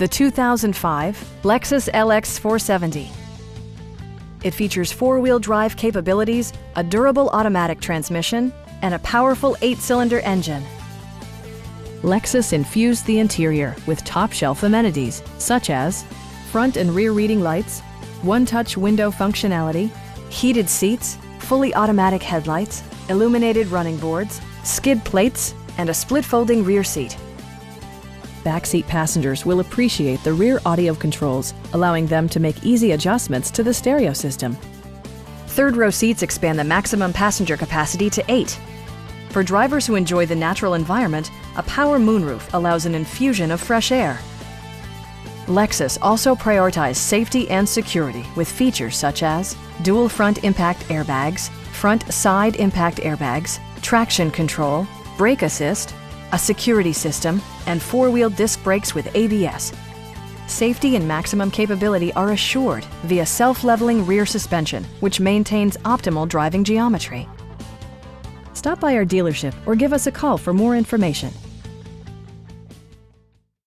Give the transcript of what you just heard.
the 2005 Lexus LX 470. It features four-wheel drive capabilities, a durable automatic transmission, and a powerful 8-cylinder engine. Lexus infused the interior with top-shelf amenities such as front and rear reading lights, one-touch window functionality, heated seats, fully automatic headlights, illuminated running boards, skid plates, and a split-folding rear seat. Backseat passengers will appreciate the rear audio controls, allowing them to make easy adjustments to the stereo system. Third-row seats expand the maximum passenger capacity to 8. For drivers who enjoy the natural environment, a power moonroof allows an infusion of fresh air. Lexus also prioritized safety and security with features such as dual front impact airbags, front side impact airbags, traction control, brake assist, a security system, and four-wheel disc brakes with ABS. Safety and maximum capability are assured via self-leveling rear suspension, which maintains optimal driving geometry. Stop by our dealership or give us a call for more information.